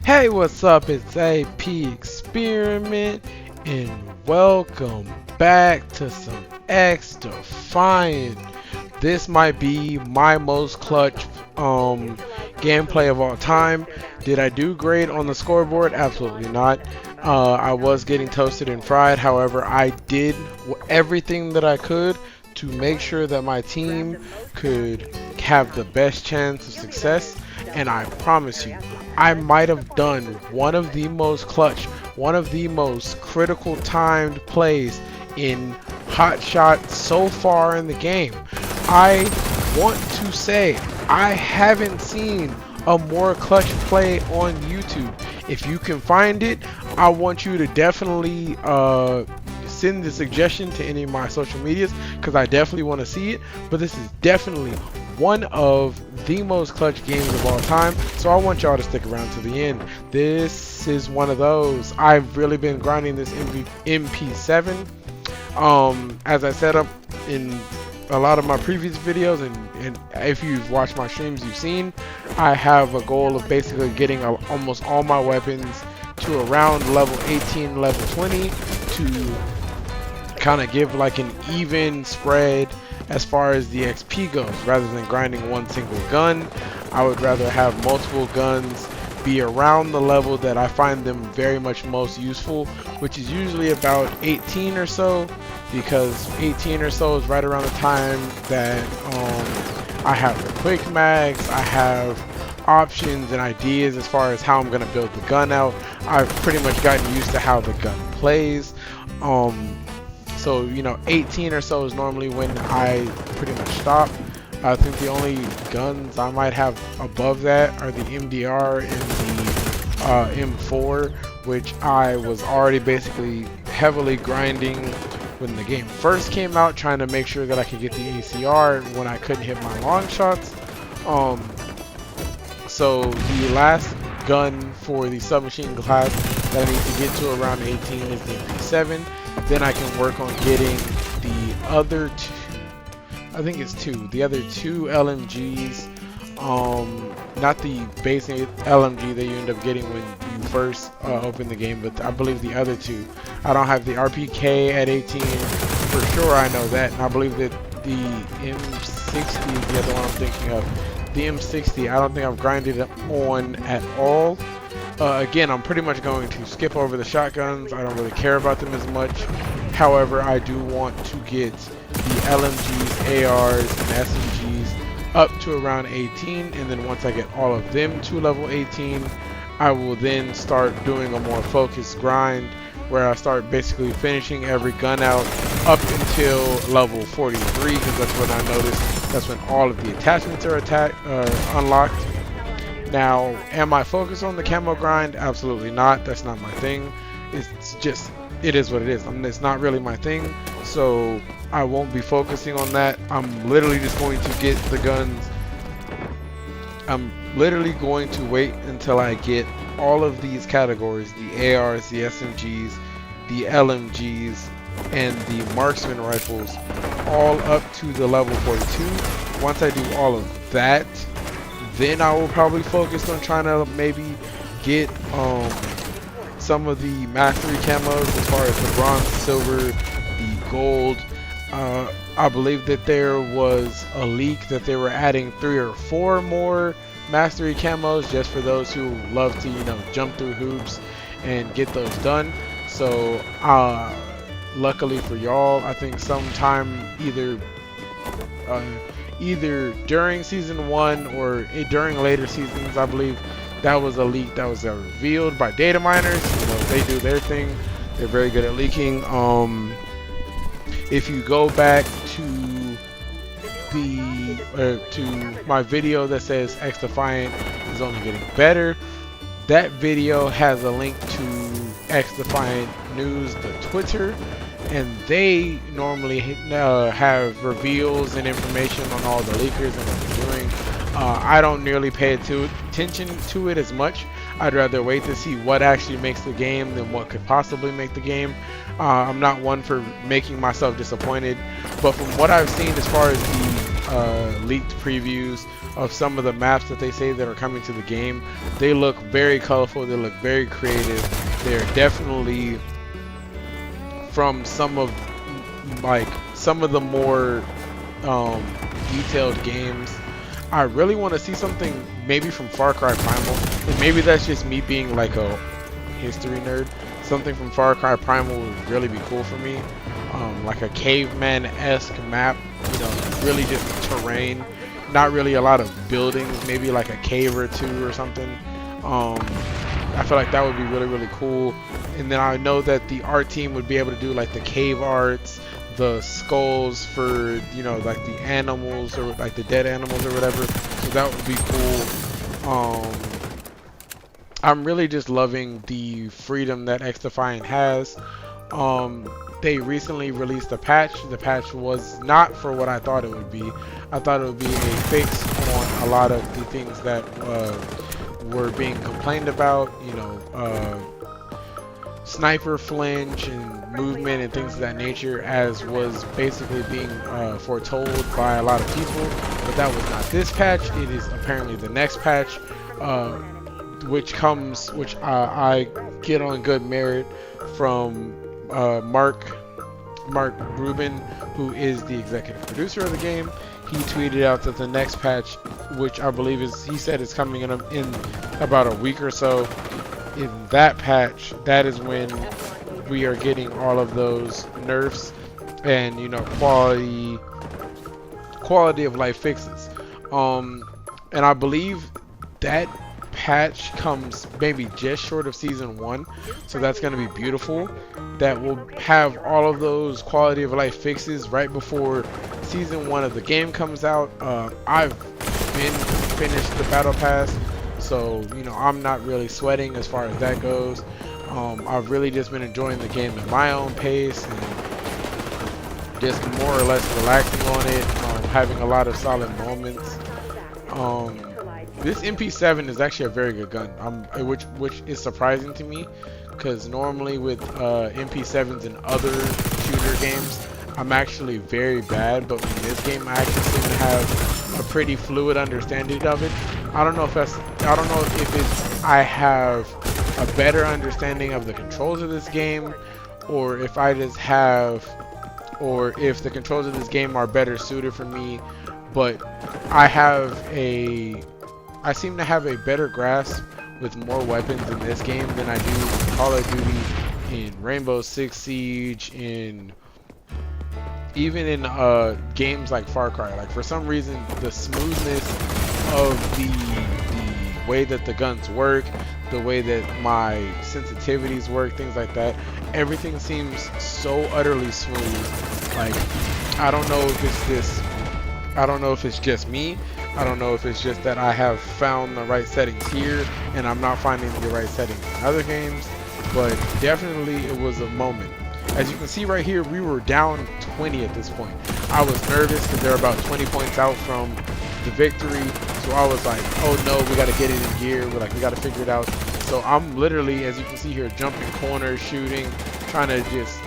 Hey, what's up? It's AP Experiment, and welcome back to some XDefiant. This might be my most clutch gameplay of all time. Did I do great on the scoreboard? Absolutely not. I was getting toasted and fried. However, I did everything that I could to make sure that my team could have the best chance of success. And I promise you, I might have done one of the most clutch, one of the most critical timed plays in Hot Shot so far in the game. I want to say I haven't seen a more clutch play on YouTube. If you can find it, I want you to definitely send the suggestion to any of my social medias because I definitely want to see it. But this is definitely one of the most clutch games of all time, so I want y'all to stick around to the end. This is one of those. I've really been grinding this MP7. As I said up in a lot of my previous videos, and if you've watched my streams, you've seen I have a goal of basically getting almost all my weapons to around level 18, level 20 to kind of give like an even spread as far as the XP goes. Rather than grinding one single gun, I would rather have multiple guns be around the level that I find them very much most useful, which is usually about 18 or so, because 18 or so is right around the time that I have the quick mags, I have options and ideas as far as how I'm going to build the gun out. I've pretty much gotten used to how the gun plays. So, you know, 18 or so is normally when I pretty much stop. I think the only guns I might have above that are the MDR and the M4, which I was already basically heavily grinding when the game first came out, trying to make sure that I could get the ACR when I couldn't hit my long shots. So the last gun for the submachine class that I need to get to around 18 is the MP7. Then I can work on getting the other two, I think it's two, the other two LMGs, not the basic LMG that you end up getting when you first open the game, but I believe the other two. I don't have the RPK at 18, for sure I know that, and I believe that the M60 is the other one I'm thinking of. The M60, I don't think I've grinded it on at all. Again, I'm pretty much going to skip over the shotguns. I don't really care about them as much. However, I do want to get the LMGs, ARs, and SMGs up to around 18, and then once I get all of them to level 18, I will then start doing a more focused grind where I start basically finishing every gun out up until level 43, because that's when I noticed that's when all of the attachments are unlocked. Now, am I focused on the camo grind? Absolutely not. That's not my thing. It's just, it is what it is. It's not really my thing, so I won't be focusing on that. I'm literally just going to get the guns. I'm literally going to wait until I get all of these categories, the ARs, the SMGs, the LMGs, and the marksman rifles, all up to the level 42. Once I do all of that, then I will probably focus on trying to maybe get some of the mastery camos as far as the bronze, silver, the gold. I believe that there was a leak that they were adding 3 or 4 more mastery camos just for those who love to, you know, jump through hoops and get those done. So luckily for y'all, I think sometime either during season 1 or during later seasons, I believe that was a leak that was revealed by data miners. You know, they do their thing. They're very good at leaking. If you go back to to my video that says XDefiant is only getting better, that video has a link to XDefiant News, the Twitter, and they normally have reveals and information on all the leakers and what they're doing. I don't nearly pay attention to it as much. I'd rather wait to see what actually makes the game than what could possibly make the game. I'm not one for making myself disappointed, but from what I've seen as far as the leaked previews of some of the maps that they say that are coming to the game. They look very colorful. They look very creative. They're definitely from some of the more detailed games. I really want to see something maybe from Far Cry Primal, and maybe that's just me being like a history nerd. Something from Far Cry Primal would really be cool for me, like a caveman-esque map, you know, really just terrain, not really a lot of buildings, maybe like a cave or two or something. I feel like that would be really cool. And then I know that the art team would be able to do like the cave arts, the skulls for, you know, like the animals or like the dead animals or whatever. So that would be cool. I'm really just loving the freedom that XDefiant has. They recently released a patch. The patch was not for what I thought it would be. I thought it would be a fix on a lot of the things that were being complained about, you know, sniper flinch and movement and things of that nature, as was basically being foretold by a lot of people. But that was not this patch. It is apparently the next patch, which I get on good merit from Mark Rubin, who is the executive producer of the game. He tweeted out that the next patch, which I believe he said is coming in about a week or so, in that patch, that is when we are getting all of those nerfs and, you know, quality of life fixes. And I believe that patch comes maybe just short of season 1, so that's going to be beautiful. That will have all of those quality of life fixes right before season 1 of the game comes out. I've finished the battle pass, so, you know, I'm not really sweating as far as that goes. I've really just been enjoying the game at my own pace and just more or less relaxing on it, having a lot of solid moments. This MP7 is actually a very good gun, which is surprising to me, because normally with MP7s in other shooter games, I'm actually very bad, but in this game I actually seem to have a pretty fluid understanding of it. I don't know if I have a better understanding of the controls of this game, or if the controls of this game are better suited for me, but I seem to have a better grasp with more weapons in this game than I do in Call of Duty, in Rainbow Six Siege, even in games like Far Cry. Like, for some reason, the smoothness of the way that the guns work, the way that my sensitivities work, things like that, everything seems so utterly smooth. Like, I don't know if it's just me. I don't know if it's just that I have found the right settings here and I'm not finding the right settings in other games, but definitely it was a moment. As you can see right here, we were down 20 at this point. I was nervous because they're about 20 points out from the victory, so I was like, oh no, we got to get it in gear. We got to figure it out. So I'm literally, as you can see here, jumping corners, shooting, trying to just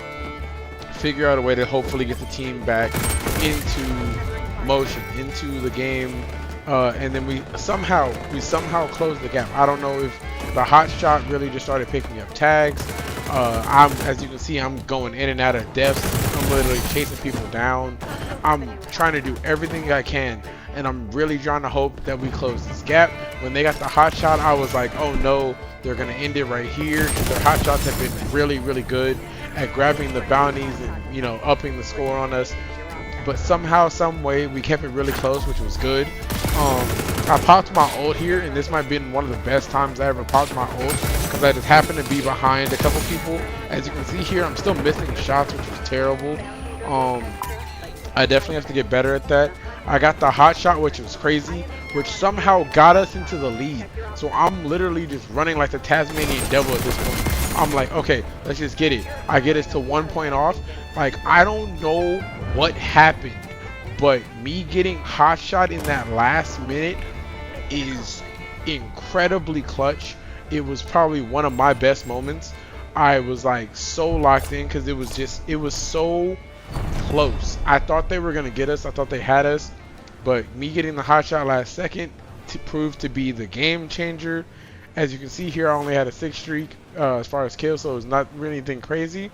figure out a way to hopefully get the team back into motion, into the game, and then we somehow closed the gap. I don't know if the hot shot really just started picking up tags. As you can see, I'm going in and out of deaths. I'm literally chasing people down. I'm trying to do everything I can, and I'm really trying to hope that we close this gap. When they got the hot shot, I was like, oh no, they're gonna end it right here, because their hot shots have been really good at grabbing the bounties and, you know, upping the score on us. But somehow, some way, we kept it really close, which was good. I popped my ult here, and this might have been one of the best times I ever popped my ult, because I just happened to be behind a couple people. As you can see here, I'm still missing shots, which was terrible. I definitely have to get better at that. I got the hot shot, which was crazy, which somehow got us into the lead. So I'm literally just running like the Tasmanian devil at this point. I'm like, okay, let's just get it. I get us to 1 point off. Like, I don't know what happened, but me getting hot shot in that last minute is incredibly clutch. It was probably one of my best moments. I was like so locked in because it was so close. I thought they were gonna get us. I thought they had us, But me getting the hot shot last second proved to be the game changer. As you can see here, I only had a 6 streak as far as kills, so it's not really anything crazy.